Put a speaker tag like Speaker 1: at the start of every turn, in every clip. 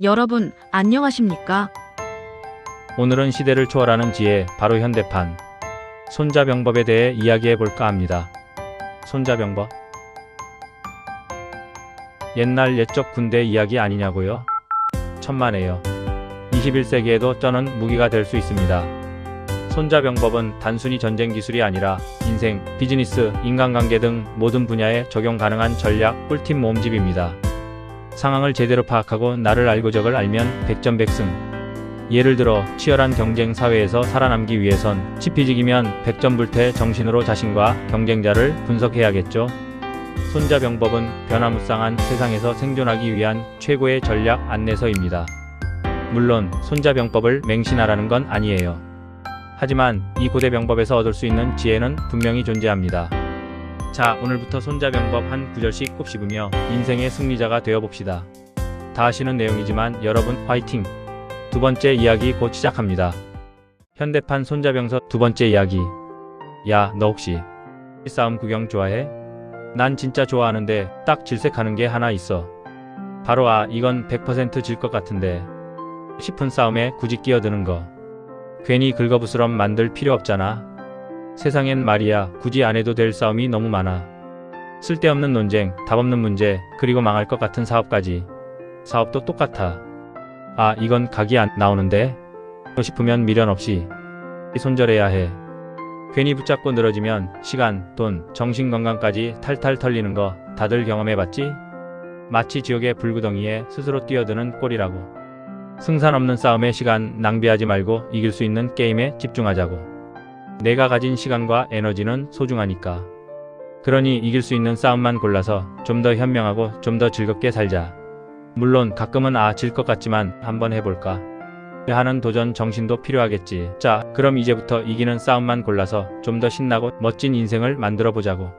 Speaker 1: 여러분, 안녕하십니까?
Speaker 2: 오늘은 시대를 초월하는 지혜, 바로 현대판 손자병법에 대해 이야기해 볼까 합니다. 손자병법? 옛날 옛적 군대 이야기 아니냐고요? 천만에요. 21세기에도 쩌는 무기가 될 수 있습니다. 손자병법은 단순히 전쟁 기술이 아니라 인생, 비즈니스, 인간관계 등 모든 분야에 적용 가능한 전략, 꿀팁 모음집입니다. 상황을 제대로 파악하고 나를 알고 적을 알면 백전백승. 예를 들어 치열한 경쟁 사회에서 살아남기 위해선 치피지기면 백전불태 정신으로 자신과 경쟁자를 분석해야겠죠. 손자병법은 변화무쌍한 세상에서 생존하기 위한 최고의 전략 안내서입니다. 물론 손자병법을 맹신하라는 건 아니에요. 하지만 이 고대병법에서 얻을 수 있는 지혜는 분명히 존재합니다. 자, 오늘부터 손자병법 한 구절씩 꼽씹으며 인생의 승리자가 되어봅시다. 다 아시는 내용이지만 여러분 화이팅! 두 번째 이야기 곧 시작합니다. 현대판 손자병서 두 번째 이야기. 야, 너 혹시 싸움 구경 좋아해? 난 진짜 좋아하는데 딱 질색하는 게 하나 있어. 바로 이건 100% 질 것 같은데 싶은 싸움에 굳이 끼어드는 거. 괜히 긁어부스럼 만들 필요 없잖아. 세상엔 말이야, 굳이 안 해도 될 싸움이 너무 많아. 쓸데없는 논쟁, 답없는 문제, 그리고 망할 것 같은 사업까지. 사업도 똑같아. 이건 각이 안 나오는데? 싶으면 미련 없이 손절해야 해. 괜히 붙잡고 늘어지면 시간, 돈, 정신건강까지 탈탈 털리는 거 다들 경험해봤지? 마치 지옥의 불구덩이에 스스로 뛰어드는 꼴이라고. 승산 없는 싸움에 시간 낭비하지 말고 이길 수 있는 게임에 집중하자고. 내가 가진 시간과 에너지는 소중하니까. 그러니 이길 수 있는 싸움만 골라서 좀 더 현명하고 좀 더 즐겁게 살자. 물론 가끔은 질 것 같지만 한번 해볼까 하는 도전 정신도 필요하겠지. 자, 그럼 이제부터 이기는 싸움만 골라서 좀 더 신나고 멋진 인생을 만들어 보자고.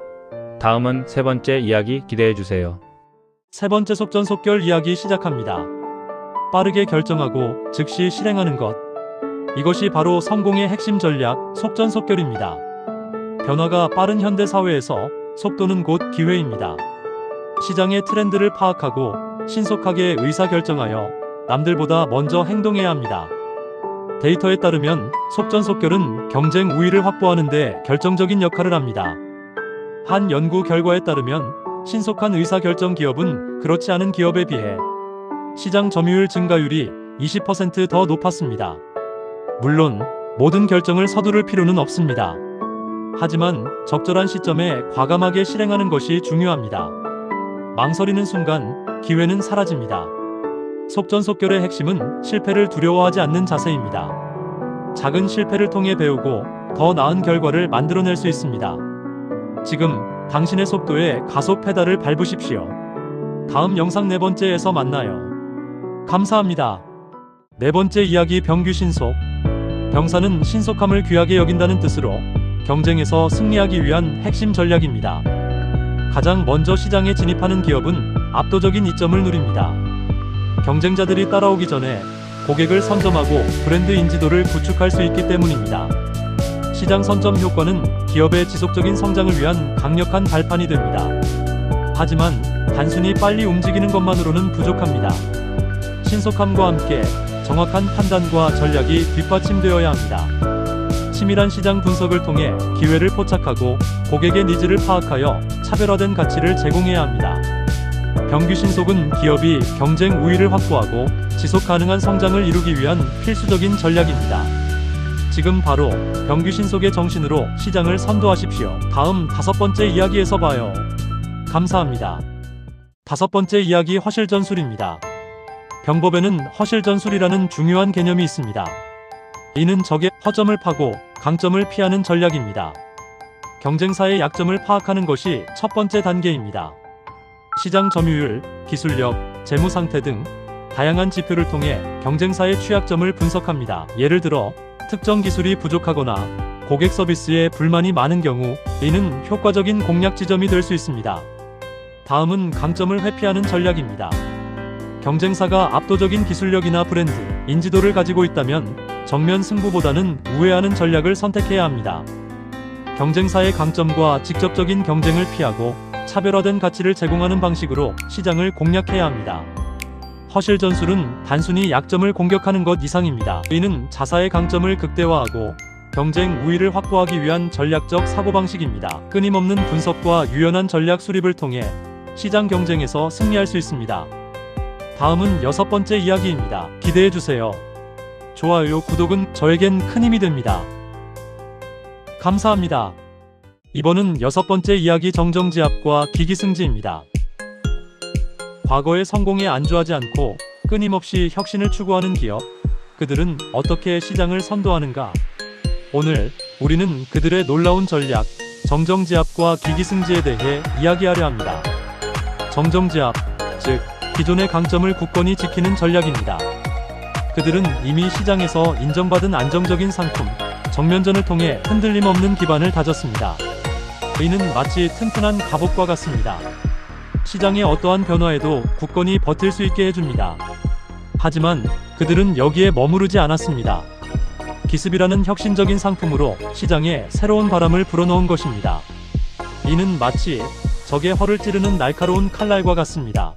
Speaker 2: 다음은 세 번째 이야기 기대해주세요.
Speaker 3: 세 번째 속전속결 이야기 시작합니다. 빠르게 결정하고 즉시 실행하는 것. 이것이 바로 성공의 핵심 전략, 속전속결입니다. 변화가 빠른 현대 사회에서 속도는 곧 기회입니다. 시장의 트렌드를 파악하고 신속하게 의사결정하여 남들보다 먼저 행동해야 합니다. 데이터에 따르면 속전속결은 경쟁 우위를 확보하는 데 결정적인 역할을 합니다. 한 연구 결과에 따르면 신속한 의사결정 기업은 그렇지 않은 기업에 비해 시장 점유율 증가율이 20% 더 높았습니다. 물론 모든 결정을 서두를 필요는 없습니다. 하지만 적절한 시점에 과감하게 실행하는 것이 중요합니다. 망설이는 순간 기회는 사라집니다. 속전속결의 핵심은 실패를 두려워하지 않는 자세입니다. 작은 실패를 통해 배우고 더 나은 결과를 만들어낼 수 있습니다. 지금 당신의 속도에 가속 페달을 밟으십시오. 다음 영상 네 번째에서 만나요. 감사합니다. 네 번째 이야기 병규신속. 병사는 신속함을 귀하게 여긴다는 뜻으로 경쟁에서 승리하기 위한 핵심 전략입니다. 가장 먼저 시장에 진입하는 기업은 압도적인 이점을 누립니다. 경쟁자들이 따라오기 전에 고객을 선점하고 브랜드 인지도를 구축할 수 있기 때문입니다. 시장 선점 효과는 기업의 지속적인 성장을 위한 강력한 발판이 됩니다. 하지만 단순히 빨리 움직이는 것만으로는 부족합니다. 신속함과 함께 정확한 판단과 전략이 뒷받침되어야 합니다. 치밀한 시장 분석을 통해 기회를 포착하고 고객의 니즈를 파악하여 차별화된 가치를 제공해야 합니다. 병규신속은 기업이 경쟁 우위를 확보하고 지속 가능한 성장을 이루기 위한 필수적인 전략입니다. 지금 바로 병규신속의 정신으로 시장을 선도하십시오. 다음 다섯 번째 이야기에서 봐요. 감사합니다. 다섯 번째 이야기 허실전술입니다. 병법에는 허실전술이라는 중요한 개념이 있습니다. 이는 적의 허점을 파고 강점을 피하는 전략입니다. 경쟁사의 약점을 파악하는 것이 첫 번째 단계입니다. 시장 점유율, 기술력, 재무 상태 등 다양한 지표를 통해 경쟁사의 취약점을 분석합니다. 예를 들어 특정 기술이 부족하거나 고객 서비스에 불만이 많은 경우 이는 효과적인 공략 지점이 될 수 있습니다. 다음은 강점을 회피하는 전략입니다. 경쟁사가 압도적인 기술력이나 브랜드, 인지도를 가지고 있다면 정면 승부보다는 우회하는 전략을 선택해야 합니다. 경쟁사의 강점과 직접적인 경쟁을 피하고 차별화된 가치를 제공하는 방식으로 시장을 공략해야 합니다. 허실 전술은 단순히 약점을 공격하는 것 이상입니다. 이는 자사의 강점을 극대화하고 경쟁 우위를 확보하기 위한 전략적 사고방식입니다. 끊임없는 분석과 유연한 전략 수립을 통해 시장 경쟁에서 승리할 수 있습니다. 다음은 6번째 이야기입니다. 기대해주세요. 좋아요, 구독은 저에겐 큰 힘이 됩니다. 감사합니다. 이번은 6번째 이야기 정정지압과 기기승지입니다. 과거의 성공에 안주하지 않고 끊임없이 혁신을 추구하는 기업, 그들은 어떻게 시장을 선도하는가? 오늘 우리는 그들의 놀라운 전략, 정정지압과 기기승지에 대해 이야기하려 합니다. 정정지압, 즉 기존의 강점을 굳건히 지키는 전략입니다. 그들은 이미 시장에서 인정받은 안정적인 상품, 정면전을 통해 흔들림 없는 기반을 다졌습니다. 이는 마치 튼튼한 갑옷과 같습니다. 시장의 어떠한 변화에도 굳건히 버틸 수 있게 해줍니다. 하지만 그들은 여기에 머무르지 않았습니다. 기습이라는 혁신적인 상품으로 시장에 새로운 바람을 불어넣은 것입니다. 이는 마치 적의 허를 찌르는 날카로운 칼날과 같습니다.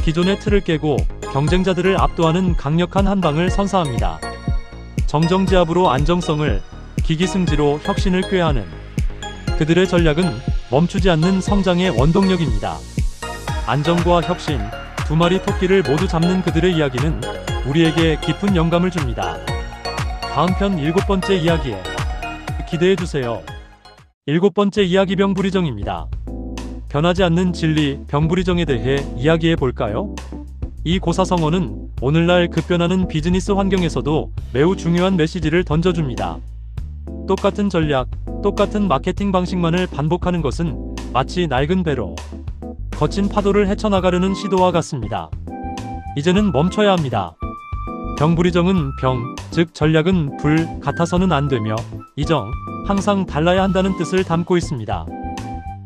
Speaker 3: 기존의 틀을 깨고 경쟁자들을 압도하는 강력한 한방을 선사합니다. 정정지압으로 안정성을, 기기승지로 혁신을 꾀하는 그들의 전략은 멈추지 않는 성장의 원동력입니다. 안정과 혁신, 두 마리 토끼를 모두 잡는 그들의 이야기는 우리에게 깊은 영감을 줍니다. 다음 편 7번째 이야기에 기대해주세요. 7번째 이야기 병부리정입니다. 변하지 않는 진리, 병부리정에 대해 이야기해볼까요? 이 고사성어는 오늘날 급변하는 비즈니스 환경에서도 매우 중요한 메시지를 던져줍니다. 똑같은 전략, 똑같은 마케팅 방식만을 반복하는 것은 마치 낡은 배로 거친 파도를 헤쳐나가려는 시도와 같습니다. 이제는 멈춰야 합니다. 병부리정은 병, 즉 전략은 불, 같아서는 안 되며 이정, 항상 달라야 한다는 뜻을 담고 있습니다.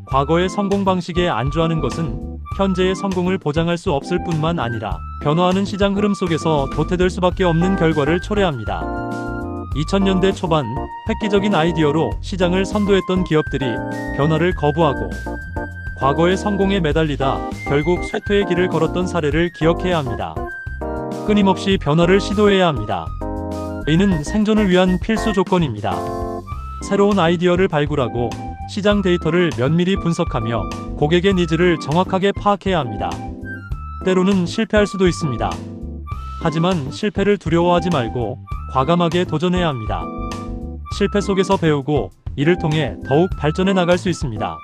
Speaker 3: 과거의 성공 방식에 안주하는 것은 현재의 성공을 보장할 수 없을 뿐만 아니라 변화하는 시장 흐름 속에서 도태될 수밖에 없는 결과를 초래합니다. 2000년대 초반 획기적인 아이디어로 시장을 선도했던 기업들이 변화를 거부하고 과거의 성공에 매달리다 결국 쇠퇴의 길을 걸었던 사례를 기억해야 합니다. 끊임없이 변화를 시도해야 합니다. 이는 생존을 위한 필수 조건입니다. 새로운 아이디어를 발굴하고 시장 데이터를 면밀히 분석하며 고객의 니즈를 정확하게 파악해야 합니다. 때로는 실패할 수도 있습니다. 하지만 실패를 두려워하지 말고 과감하게 도전해야 합니다. 실패 속에서 배우고 이를 통해 더욱 발전해 나갈 수 있습니다.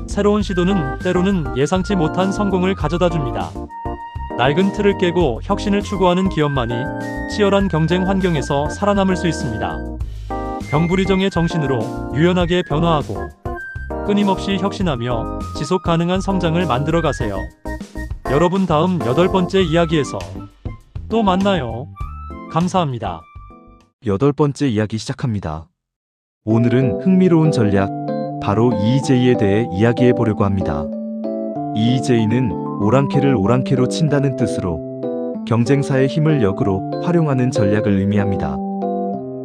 Speaker 3: 새로운 시도는 때로는 예상치 못한 성공을 가져다 줍니다. 낡은 틀을 깨고 혁신을 추구하는 기업만이 치열한 경쟁 환경에서 살아남을 수 있습니다. 병부리정의 정신으로 유연하게 변화하고 끊임없이 혁신하며 지속 가능한 성장을 만들어 가세요. 여러분, 다음 8번째 이야기에서 또 만나요. 감사합니다.
Speaker 4: 8번째 이야기 시작합니다. 오늘은 흥미로운 전략, 바로 EEJ에 대해 이야기해 보려고 합니다. EEJ는 오랑캐를 오랑캐로 친다는 뜻으로 경쟁사의 힘을 역으로 활용하는 전략을 의미합니다.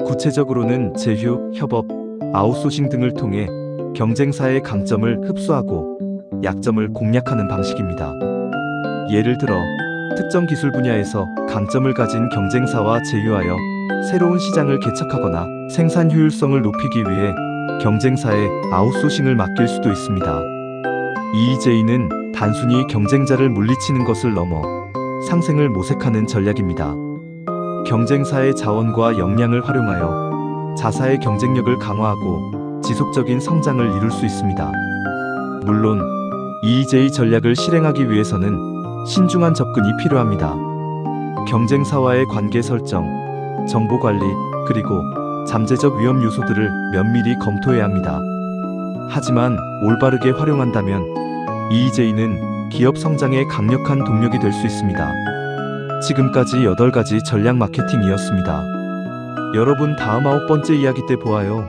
Speaker 4: 구체적으로는 제휴, 협업, 아웃소싱 등을 통해 경쟁사의 강점을 흡수하고 약점을 공략하는 방식입니다. 예를 들어 특정 기술 분야에서 강점을 가진 경쟁사와 제휴하여 새로운 시장을 개척하거나 생산 효율성을 높이기 위해 경쟁사에 아웃소싱을 맡길 수도 있습니다. EEJ는 단순히 경쟁자를 물리치는 것을 넘어 상생을 모색하는 전략입니다. 경쟁사의 자원과 역량을 활용하여 자사의 경쟁력을 강화하고 지속적인 성장을 이룰 수 있습니다. 물론 EEJ 전략을 실행하기 위해서는 신중한 접근이 필요합니다. 경쟁사와의 관계 설정, 정보 관리, 그리고 잠재적 위험 요소들을 면밀히 검토해야 합니다. 하지만 올바르게 활용한다면 EEJ는 기업 성장의 강력한 동력이 될 수 있습니다. 지금까지 8가지 전략 마케팅이었습니다. 여러분, 다음 9번째 이야기 때 보아요.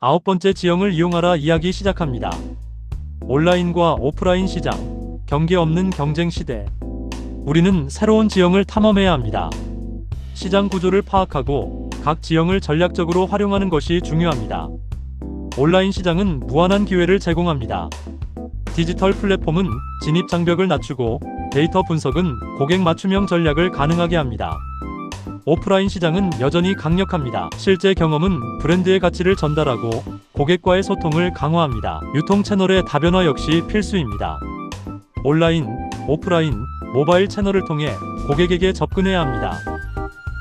Speaker 3: 9번째 지형을 이용하라 이야기 시작합니다. 온라인과 오프라인 시장, 경계 없는 경쟁 시대. 우리는 새로운 지형을 탐험해야 합니다. 시장 구조를 파악하고 각 지형을 전략적으로 활용하는 것이 중요합니다. 온라인 시장은 무한한 기회를 제공합니다. 디지털 플랫폼은 진입 장벽을 낮추고 데이터 분석은 고객 맞춤형 전략을 가능하게 합니다. 오프라인 시장은 여전히 강력합니다. 실제 경험은 브랜드의 가치를 전달하고 고객과의 소통을 강화합니다. 유통 채널의 다변화 역시 필수입니다. 온라인, 오프라인, 모바일 채널을 통해 고객에게 접근해야 합니다.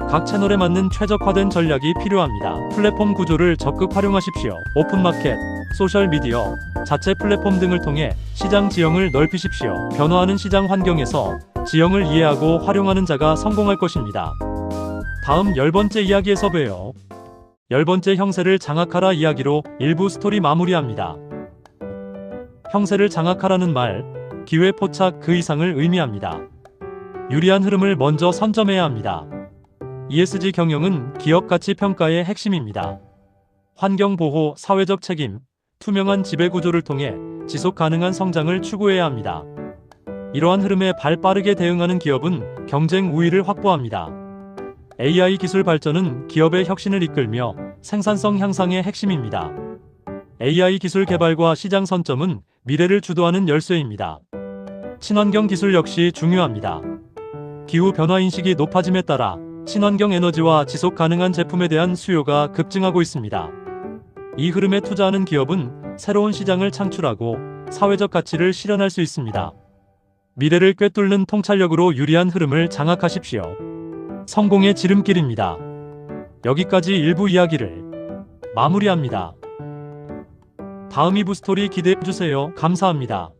Speaker 3: 각 채널에 맞는 최적화된 전략이 필요합니다. 플랫폼 구조를 적극 활용하십시오. 오픈마켓, 소셜미디어, 자체 플랫폼 등을 통해 시장 지형을 넓히십시오. 변화하는 시장 환경에서 지형을 이해하고 활용하는 자가 성공할 것입니다. 다음 10번째 이야기에서 봬요. 10번째 형세를 장악하라 이야기로 일부 스토리 마무리합니다. 형세를 장악하라는 말, 기회 포착 그 이상을 의미합니다. 유리한 흐름을 먼저 선점해야 합니다. ESG 경영은 기업 가치 평가의 핵심입니다. 환경 보호, 사회적 책임, 투명한 지배 구조를 통해 지속 가능한 성장을 추구해야 합니다. 이러한 흐름에 발 빠르게 대응하는 기업은 경쟁 우위를 확보합니다. AI 기술 발전은 기업의 혁신을 이끌며 생산성 향상의 핵심입니다. AI 기술 개발과 시장 선점은 미래를 주도하는 열쇠입니다. 친환경 기술 역시 중요합니다. 기후 변화 인식이 높아짐에 따라 친환경 에너지와 지속 가능한 제품에 대한 수요가 급증하고 있습니다. 이 흐름에 투자하는 기업은 새로운 시장을 창출하고 사회적 가치를 실현할 수 있습니다. 미래를 꿰뚫는 통찰력으로 유리한 흐름을 장악하십시오. 성공의 지름길입니다. 여기까지 일부 이야기를 마무리합니다. 다음 2부 스토리 기대해주세요. 감사합니다.